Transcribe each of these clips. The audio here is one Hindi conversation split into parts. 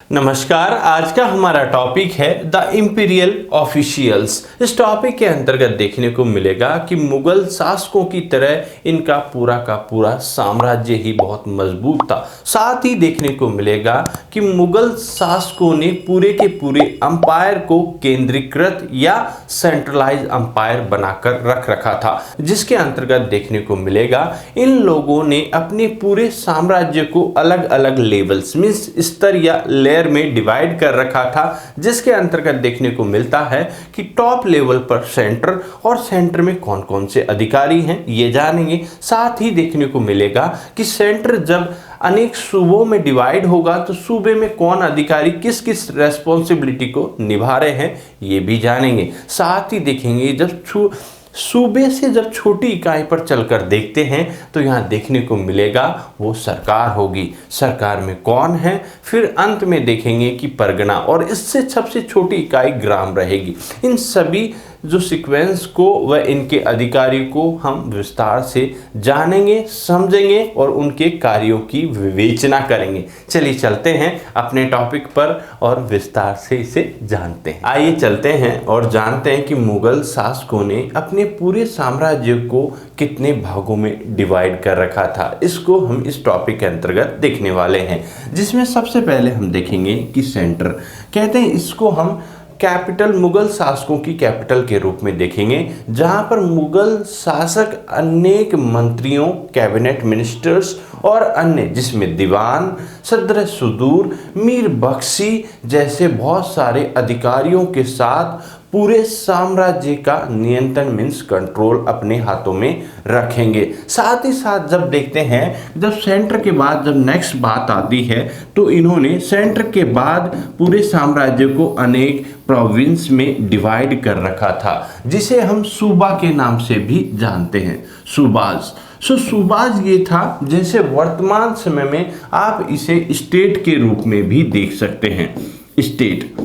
नमस्कार। आज का हमारा टॉपिक है द इंपीरियल ऑफिशियल्स। इस टॉपिक के अंतर्गत देखने को मिलेगा कि मुगल शासकों की तरह इनका पूरा का पूरा साम्राज्य ही बहुत मजबूत था। साथ ही देखने को मिलेगा कि मुगल शासकों ने पूरे के पूरे अंपायर को केंद्रीकृत या सेंट्रलाइज अंपायर बनाकर रख रखा था, जिसके अंतर्गत देखने को मिलेगा इन लोगों ने अपने पूरे साम्राज्य को अलग अलग लेवल्स मीन्स स्तर या लेयर में डिवाइड कर रखा था, जिसके अंतर्गत देखने को मिलता है कि टॉप लेवल पर सेंटर और सेंटर में कौन कौन से अधिकारी हैं ये जानेंगे। साथ ही देखने को मिलेगा कि सेंटर जब अनेक सूबों में डिवाइड होगा तो सूबे में कौन अधिकारी किस किस रेस्पॉन्सिबिलिटी को निभा रहे हैं ये भी जानेंगे। साथ ही देखेंगे जब सूबे से जब छोटी इकाई पर चलकर देखते हैं तो यहाँ देखने को मिलेगा वो सरकार होगी, सरकार में कौन है। फिर अंत में देखेंगे कि परगना और इससे सबसे छोटी इकाई ग्राम रहेगी। इन सभी जो सीक्वेंस को व इनके अधिकारी को हम विस्तार से जानेंगे, समझेंगे और उनके कार्यों की विवेचना करेंगे। चलिए चलते हैं अपने टॉपिक पर और विस्तार से इसे जानते हैं। आइए चलते हैं और जानते हैं कि मुगल शासकों ने अपने पूरे साम्राज्य को कितने भागों में डिवाइड कर रखा था। इसको हम इस टॉपिक के अंतर्गत देखने वाले हैं, जिसमें सबसे पहले हम देखेंगे कि सेंटर कहते हैं इसको हम कैपिटल मुगल शासकों की कैपिटल के रूप में देखेंगे, जहां पर मुगल शासक अनेक मंत्रियों, कैबिनेट मिनिस्टर्स और अन्य जिसमें दीवान, सदर सुदूर, मीर बख्शी जैसे बहुत सारे अधिकारियों के साथ पूरे साम्राज्य का नियंत्रण मीन्स कंट्रोल अपने हाथों में रखेंगे। साथ ही साथ जब देखते हैं जब सेंटर के बाद जब नेक्स्ट बात आती है तो इन्होंने सेंटर के बाद पूरे साम्राज्य को अनेक प्रोविंस में डिवाइड कर रखा था, जिसे हम सूबा के नाम से भी जानते हैं, सूबाज। सूबाज ये था जैसे वर्तमान समय में आप इसे स्टेट के रूप में भी देख सकते हैं। स्टेट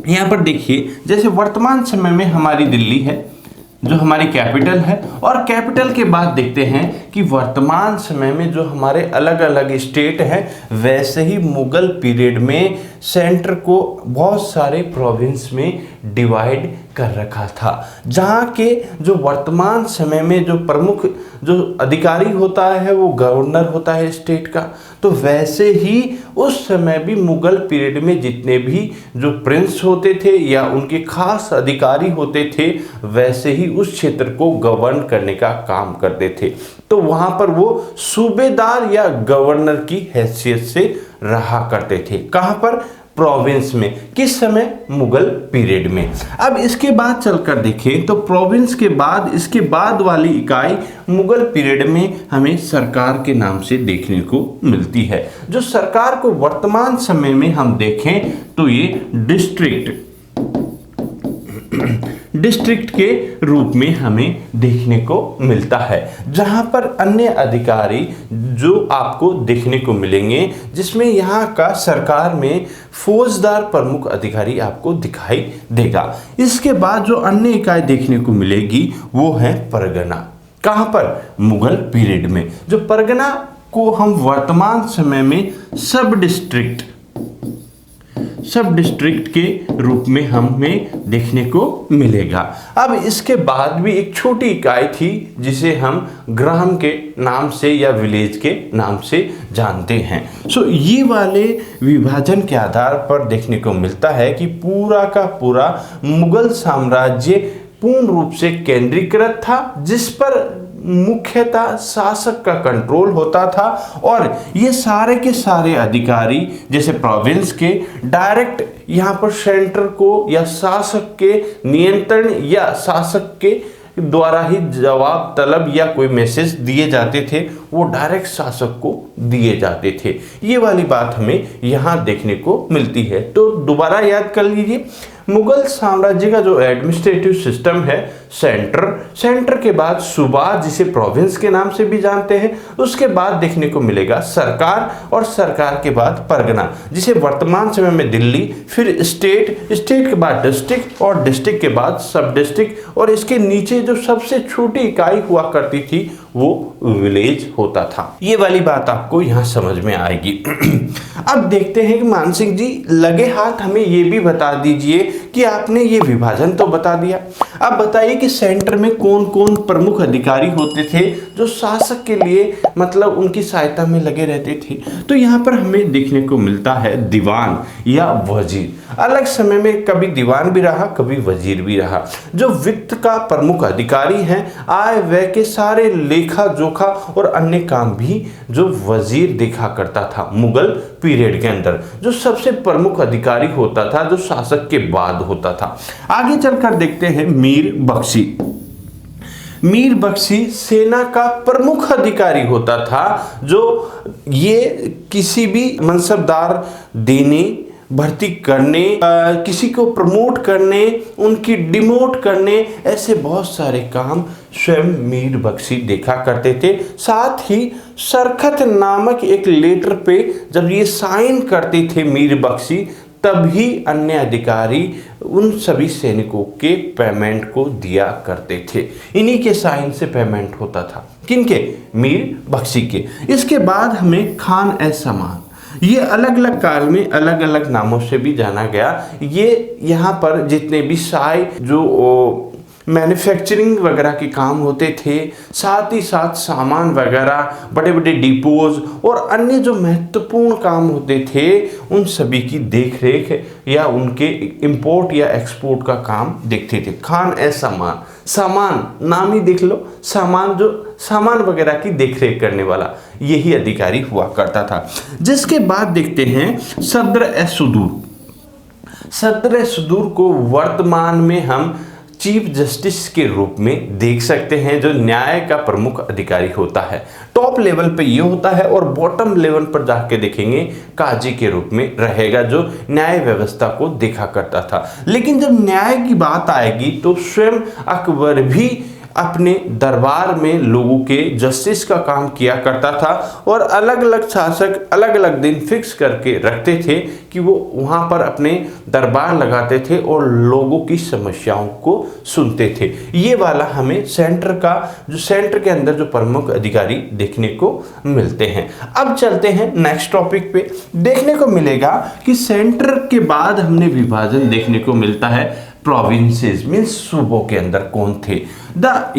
यहाँ पर देखिए जैसे वर्तमान समय में हमारी दिल्ली है जो हमारी कैपिटल है, और कैपिटल के बाद देखते हैं कि वर्तमान समय में जो हमारे अलग अलग स्टेट हैं वैसे ही मुगल पीरियड में सेंटर को बहुत सारे प्रोविंस में डिवाइड कर रखा था, जहाँ के जो वर्तमान समय में जो प्रमुख जो अधिकारी होता है वो गवर्नर होता है स्टेट का। तो वैसे ही उस समय भी मुगल पीरियड में जितने भी जो प्रिंस होते थे या उनके खास अधिकारी होते थे वैसे ही उस क्षेत्र को गवर्न करने का काम करते थे। तो वहाँ पर वो सूबेदार या गवर्नर की हैसियत से रहा करते थे। कहाँ पर? प्रोविंस में। किस समय? मुगल पीरियड में। अब इसके बाद चलकर देखें तो प्रोविंस के बाद इसके बाद वाली इकाई मुगल पीरियड में हमें सरकार के नाम से देखने को मिलती है। जो सरकार को वर्तमान समय में हम देखें तो ये डिस्ट्रिक्ट के रूप में हमें देखने को मिलता है, जहां पर अन्य अधिकारी जो आपको देखने को मिलेंगे, जिसमें यहाँ का सरकार में फौजदार प्रमुख अधिकारी आपको दिखाई देगा। इसके बाद जो अन्य इकाई देखने को मिलेगी वो है परगना। कहां पर? मुगल पीरियड में। जो परगना को हम वर्तमान समय में सब डिस्ट्रिक्ट के रूप में हमें देखने को मिलेगा। अब इसके बाद भी एक छोटी इकाई थी जिसे हम ग्राम के नाम से या विलेज के नाम से जानते हैं। ये वाले विभाजन के आधार पर देखने को मिलता है कि पूरा का पूरा मुगल साम्राज्य पूर्ण रूप से केंद्रीकृत था, जिस पर मुख्यतः शासक का कंट्रोल होता था, और ये सारे के सारे अधिकारी जैसे प्रोविंस के डायरेक्ट यहाँ पर सेंटर को या शासक के नियंत्रण या शासक के द्वारा ही जवाब तलब या कोई मैसेज दिए जाते थे, वो डायरेक्ट शासक को दिए जाते थे। ये वाली बात हमें यहाँ देखने को मिलती है। तो दोबारा याद कर लीजिए, मुगल साम्राज्य का जो एडमिनिस्ट्रेटिव सिस्टम है सेंटर के बाद सूबा जिसे प्रोविंस के नाम से भी जानते हैं, उसके बाद देखने को मिलेगा सरकार, और सरकार के बाद परगना जिसे वर्तमान समय में दिल्ली, फिर स्टेट के बाद डिस्ट्रिक्ट और डिस्ट्रिक्ट के बाद सब डिस्ट्रिक्ट, और इसके नीचे जो सबसे छोटी इकाई हुआ करती थी वो विलेज होता था। ये वाली बात आपको यहाँ समझ में आएगी। अब देखते हैं कि मान सिंह जी लगे हाथ हमें ये भी बता दीजिए कि आपने ये विभाजन तो बता दिया, अब बताइए कि सेंटर में कौन कौन प्रमुख अधिकारी होते थे जो शासक के लिए मतलब उनकी सहायता में लगे रहते थे। तो यहाँ पर हमें देखने को मिलता है दीवान या वजीर। अलग समय में कभी दीवान भी रहा, कभी वजीर भी रहा। जो वित्त का प्रमुख अधिकारी हैं, आय व्यय के सारे लेखा जोखा और अन्य काम भी जो वजीर देखा करता था मुगल पीरियड के अंदर, जो सबसे प्रमुख अधिकारी होता था, जो शासक के बाद होता था। आगे चलकर देखते हैं मीर बख्शी। मीर बख्शी सेना का प्रमुख अधिकारी होता था, जो ये किसी भी मनसबदार देने, भर्ती करने, किसी को प्रमोट करने, उनकी डिमोट करने, ऐसे बहुत सारे काम स्वयं मीर बख्शी देखा करते थे। साथ ही सरखत नामक एक लेटर पे जब ये साइन करते थे मीर बख्शी, तभी अन्य अधिकारी उन सभी सैनिकों के पेमेंट को दिया करते थे। इन्हीं के साइन से पेमेंट होता था। किनके? मीर बख्शी के। इसके बाद हमें खान ए समान, ये अलग अलग काल में अलग अलग नामों से भी जाना गया। ये यहाँ पर जितने भी साय जो मैन्युफैक्चरिंग वगैरह के काम होते थे, साथ ही साथ सामान वगैरह, बड़े बड़े डिपोज और अन्य जो महत्वपूर्ण काम होते थे, उन सभी की देख रेख या उनके इंपोर्ट या एक्सपोर्ट का काम देखते थे। खान ए सामान, सामान नाम ही देख लो, सामान जो सामान वगैरह की देख रेख करने वाला यही अधिकारी हुआ करता था। जिसके बाद देखते हैं सदर ए सुदूर। सदर ए सुदूर को वर्तमान में हम चीफ जस्टिस के रूप में देख सकते हैं, जो न्याय का प्रमुख अधिकारी होता है। टॉप लेवल पे ये होता है और बॉटम लेवल पर जाके देखेंगे काजी के रूप में रहेगा, जो न्याय व्यवस्था को देखा करता था। लेकिन जब न्याय की बात आएगी तो स्वयं अकबर भी अपने दरबार में लोगों के जस्टिस का काम किया करता था और अलग अलग शासक अलग अलग दिन फिक्स करके रखते थे कि वो वहाँ पर अपने दरबार लगाते थे और लोगों की समस्याओं को सुनते थे। ये वाला हमें सेंटर का, जो सेंटर के अंदर जो प्रमुख अधिकारी देखने को मिलते हैं। अब चलते हैं नेक्स्ट टॉपिक पे। देखने को मिलेगा कि सेंटर के बाद हमने विभाजन देखने को मिलता है प्रोविंसेस मीन्स सूबों के अंदर कौन थे।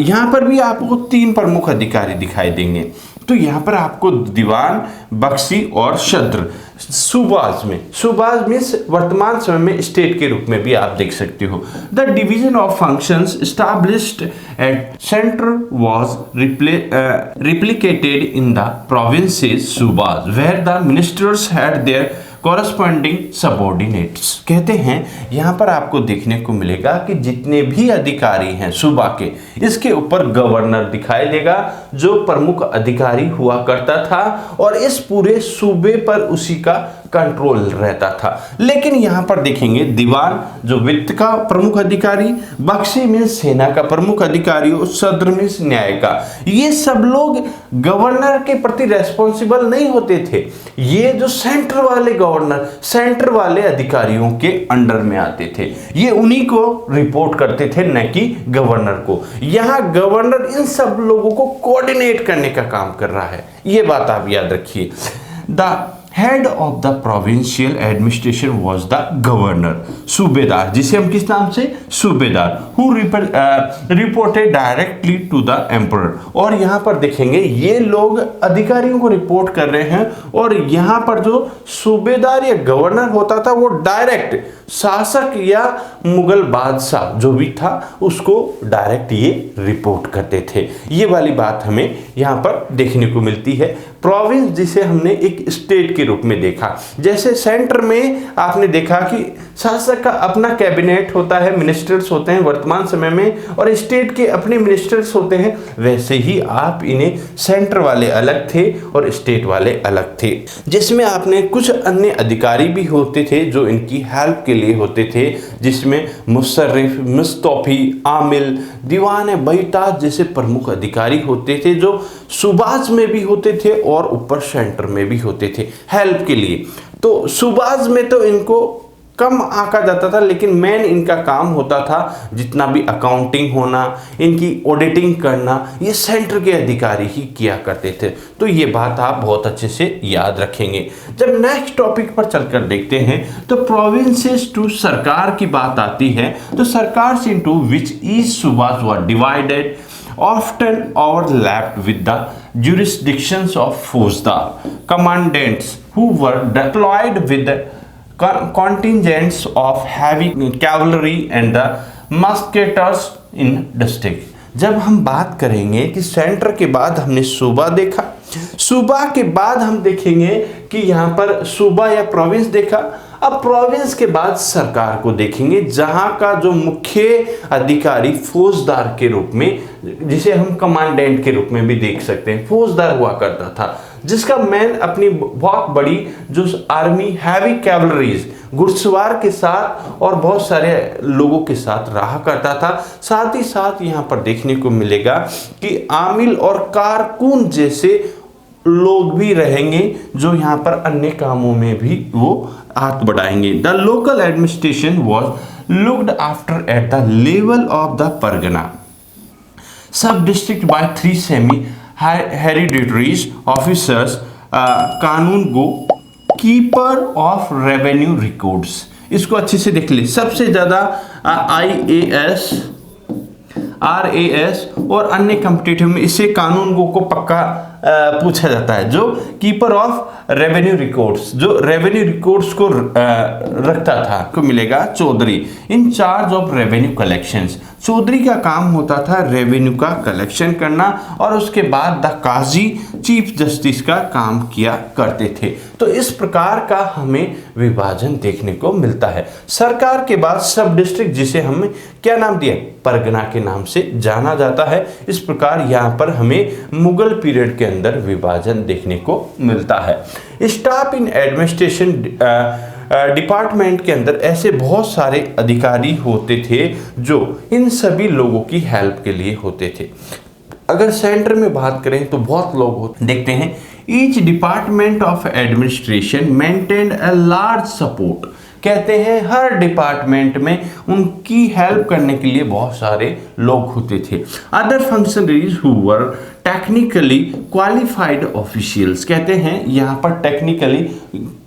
यहाँ पर भी आपको 3 प्रमुख अधिकारी दिखाई देंगे। तो यहाँ पर आपको दीवान, बख्शी और शद्र। सूबाज में, सूबाज मीन्स वर्तमान समय में स्टेट के रूप में भी आप देख सकते हो। The division of functions established at centre was replicated in the provinces सूबाज where the ministers had their corresponding subordinates. कहते हैं यहाँ पर आपको देखने को मिलेगा कि जितने भी अधिकारी हैं सूबा के, इसके ऊपर गवर्नर दिखाई देगा जो प्रमुख अधिकारी हुआ करता था और इस पूरे सूबे पर उसी का कंट्रोल रहता था। लेकिन यहाँ पर देखेंगे दीवान जो वित्त का प्रमुख अधिकारी, बख्शी मीन्स सेना का प्रमुख अधिकारी और सदर मीन्स न्याय का, ये सब लोग गवर्नर के प्रति रेस्पॉन्सिबल नहीं होते थे। ये जो सेंटर वाले गवर्नर, सेंटर वाले अधिकारियों के अंडर में आते थे, ये उन्हीं को रिपोर्ट करते थे, न कि गवर्नर को। यहाँ गवर्नर इन सब लोगों को कोऑर्डिनेट करने का काम कर रहा है, ये बात आप याद रखिए। The head of the provincial administration was the governor, सूबेदार, जिसे हम किस नाम से, सूबेदार, who reported directly to the emperor. और यहाँ पर देखेंगे ये लोग अधिकारियों को रिपोर्ट कर रहे हैं और यहाँ पर जो सूबेदार या गवर्नर होता था वो डायरेक्ट शासक या मुगल बादशाह जो भी था उसको डायरेक्ट ये रिपोर्ट करते थे। ये वाली बात हमें यहाँ पर देखने को मिलती है। प्रोविंस जिसे हमने एक स्टेट के रूप में देखा, जैसे सेंटर में आपने देखा कि शासक का अपना कैबिनेट होता है, मिनिस्टर्स होते हैं वर्तमान समय में, और स्टेट के अपने मिनिस्टर्स होते हैं, वैसे ही आप इन्हें सेंटर वाले अलग थे और स्टेट वाले अलग थे, जिसमें आपने कुछ अन्य अधिकारी भी होते थे जो इनकी हेल्प के लिए होते थे, जिसमें मुशर्रिफ, मुस्तौफी, आमिल, दीवान बैताज जैसे प्रमुख अधिकारी होते थे जो सूबाज में भी होते थे और ऊपर सेंटर में भी होते थे हेल्प के लिए। तो सूबाज में तो इनको कम आंका जाता था, लेकिन मेन इनका काम होता था जितना भी अकाउंटिंग होना, इनकी ऑडिटिंग करना, ये सेंटर के अधिकारी ही किया करते थे। तो ये बात आप बहुत अच्छे से याद रखेंगे। जब नेक्स्ट टॉपिक पर चलकर देखते हैं तो प्रोविंसेस टू सरकार की बात आती है, तो सरकार into which each subahs were divided often overlapped with the jurisdictions of फौजदार commandants who were deployed with the contingents of heavy cavalry and the musketeers in district। जब हम बात करेंगे कि सेंटर के बाद हमने सूबा देखा, सूबा के बाद हम देखेंगे कि यहाँ पर सूबा या प्रोविंस देखा, अब प्रोविंस के बाद सरकार को देखेंगे, जहां का जो मुख्य अधिकारी फौजदार के रूप में, जिसे हम कमांडेंट के रूप में भी देख सकते हैं, फौजदार हुआ करता था, जिसका मैन अपनी बहुत बड़ी जो आर्मी हैवी कैवलरीज घुड़सवार के साथ और बहुत सारे लोगों के साथ रहा करता था। साथ ही साथ यहाँ पर देखने को मिलेगा कि आमिल और कारकुन जैसे लोग भी रहेंगे, जो यहाँ पर अन्य कामों में भी वो हाथ बढ़ाएंगे। The local administration was looked after at the level of the Pargana सब डिस्ट्रिक्ट बाय 3 सेमी हेरिडिटरीज ऑफिसर्स, कानून गो, कीपर ऑफ रेवेन्यू रिकॉर्ड्स। इसको अच्छे से देख ले। सबसे ज्यादा IAS, RAS और अन्य कॉम्पिटिटिव में इससे कानून गो को पक्का पूछा जाता है, जो कीपर ऑफ रेवेन्यू रिकॉर्ड्स, जो रेवेन्यू रिकॉर्ड्स को रखता था, को मिलेगा चौधरी, in charge of revenue collections. चौधरी का काम होता था रेवेन्यू का कलेक्शन करना, और उसके बाद द काजी चीफ जस्टिस का काम किया करते थे। तो इस प्रकार का हमें विभाजन देखने को मिलता है। सरकार के बाद सब डिस्ट्रिक्ट, जिसे हमें क्या नाम दिया, परगना के नाम से जाना जाता है। इस प्रकार यहाँ पर हमें मुगल पीरियड के अंदर विभाजन देखने को मिलता है। स्टाफ इन एडमिनिस्ट्रेशन डिपार्टमेंट के अंदर ऐसे बहुत सारे अधिकारी होते थे जो इन सभी लोगों की हेल्प के लिए होते थे। अगर सेंटर में बात करें तो बहुत लोग देखते हैं। Each department of administration maintain a large support, कहते हैं हर डिपार्टमेंट में उनकी हेल्प करने के लिए बहुत सारे लोग होते थे। Other functionaries who were technically qualified officials, कहते हैं यहाँ पर टेक्निकली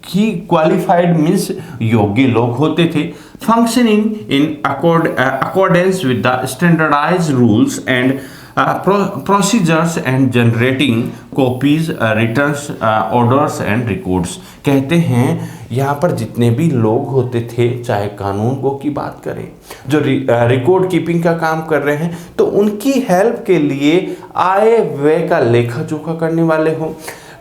ही क्वालिफाइड मीन्स योग्य लोग होते थे। Functioning in accordance with the standardised rules and procedures and generating copies, returns, orders and records, कहते हैं यहाँ पर जितने भी लोग होते थे, चाहे कानून गो की बात करें, जो रिकॉर्ड कीपिंग का काम कर रहे हैं, तो उनकी हेल्प के लिए आय व्यय का लेखा जोखा करने वाले हों।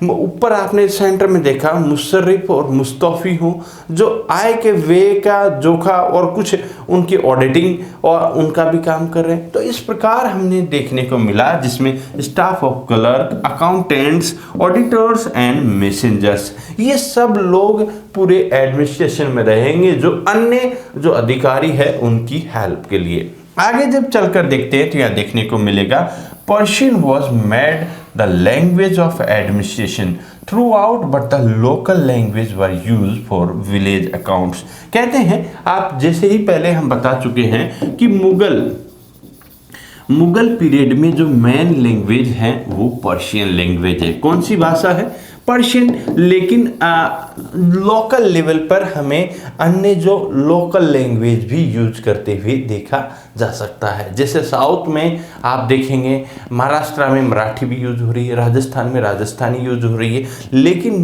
ऊपर आपने सेंटर में देखा मुशर्रिफ और मुस्तौफी हो, जो आय के व्यय का जोखा और कुछ उनकी ऑडिटिंग और उनका भी काम कर रहे हैं। तो इस प्रकार हमने देखने को मिला, जिसमें staff of clerk, accountants, auditors and messengers, ये सब लोग पूरे एडमिनिस्ट्रेशन में रहेंगे, जो अन्य जो अधिकारी है उनकी हेल्प के लिए। आगे जब चलकर देखते हैं तो यह देखने को मिलेगा Persian was made the language of administration through out, but the local language were use for village accounts. कहते हैं, आप जैसे ही पहले हम बता चुके हैं कि मुगल पीरियड में जो मेन लैंग्वेज है वो पर्शियन लैंग्वेज है। कौन सी भाषा है? पर्शियन। लेकिन लोकल लेवल पर हमें अन्य जो लोकल लैंग्वेज भी यूज करते हुए देखा जा सकता है। जैसे साउथ में आप देखेंगे, महाराष्ट्र में मराठी भी यूज हो रही है, राजस्थान में राजस्थानी यूज हो रही है, लेकिन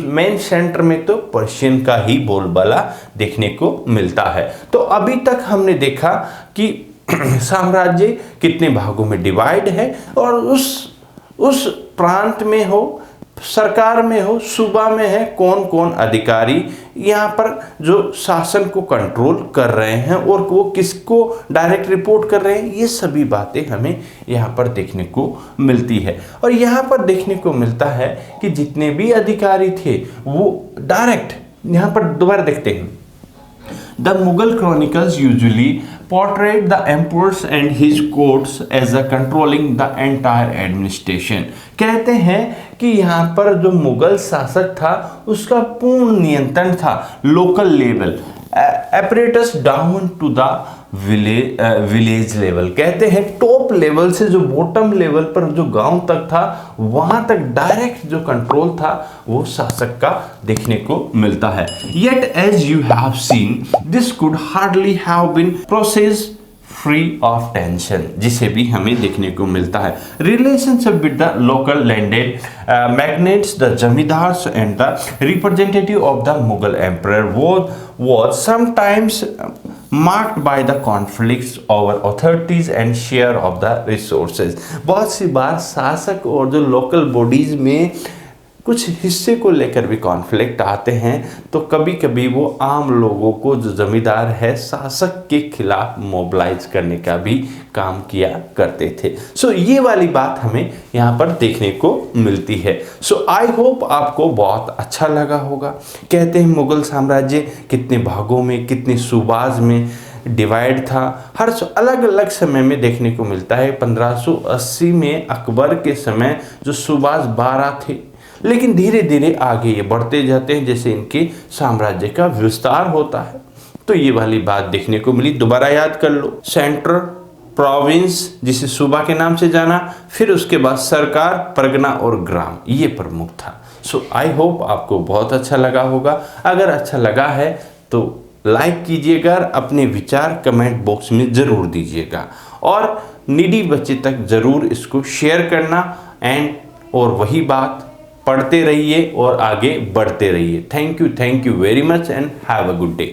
मेन सेंटर में तो पर्शियन का ही बोलबाला देखने को मिलता है। तो अभी तक हमने देखा कि साम्राज्य कितने भागों में डिवाइड है, और उस प्रांत में हो, सरकार में हो, सूबा में है, कौन कौन अधिकारी यहाँ पर जो शासन को कंट्रोल कर रहे हैं और वो किसको डायरेक्ट रिपोर्ट कर रहे हैं, ये सभी बातें हमें यहाँ पर देखने को मिलती है। और यहाँ पर देखने को मिलता है कि जितने भी अधिकारी थे वो डायरेक्ट, यहाँ पर दोबारा देखते हैं, the Mughal chronicles usually portrayed the emperors and his courts as a controlling the entire administration। कहते हैं कि यहाँ पर जो मुगल शासक था उसका पूर्ण नियंत्रण था local level, apparatus down to the village level. कहते हैं टॉप लेवल से जो बॉटम लेवल पर जो गांव तक था वहां तक डायरेक्ट जो कंट्रोल था वो शासक का देखने को मिलता है। Yet as you have seen this could hardly have been process free of tension, जिसे भी हमें देखने को मिलता है। Relationship with the local landed magnates, the zamindars and the representative of the Mughal emperor was sometimes marked by the conflicts over authorities and share of the resources। बहुत सी बार शासक और जो लोकल बॉडीज में कुछ हिस्से को लेकर भी कॉन्फ्लिक्ट आते हैं, तो कभी कभी वो आम लोगों को जो जमींदार है शासक के खिलाफ मोबिलाइज करने का भी काम किया करते थे। सो ये वाली बात हमें यहाँ पर देखने को मिलती है। सो आई होप आपको बहुत अच्छा लगा होगा। कहते हैं मुगल साम्राज्य कितने भागों में, कितने सूबाज में डिवाइड था, हर अलग अलग समय में देखने को मिलता है। 1580 में अकबर के समय जो सूबाज 12 थे, लेकिन धीरे धीरे आगे ये बढ़ते जाते हैं जैसे इनके साम्राज्य का विस्तार होता है। तो ये वाली बात देखने को मिली। दोबारा याद कर लो, सेंट्रल, प्रोविंस जिसे सूबा के नाम से जाना, फिर उसके बाद सरकार, परगना और ग्राम, ये प्रमुख था। सो आई होप आपको बहुत अच्छा लगा होगा। अगर अच्छा लगा है तो लाइक कीजिएगा, अपने विचार कमेंट बॉक्स में ज़रूर दीजिएगा और नीडी बच्चे तक ज़रूर इसको शेयर करना। और वही बात, पढ़ते रहिए और आगे बढ़ते रहिए। Thank you very much and have a good day.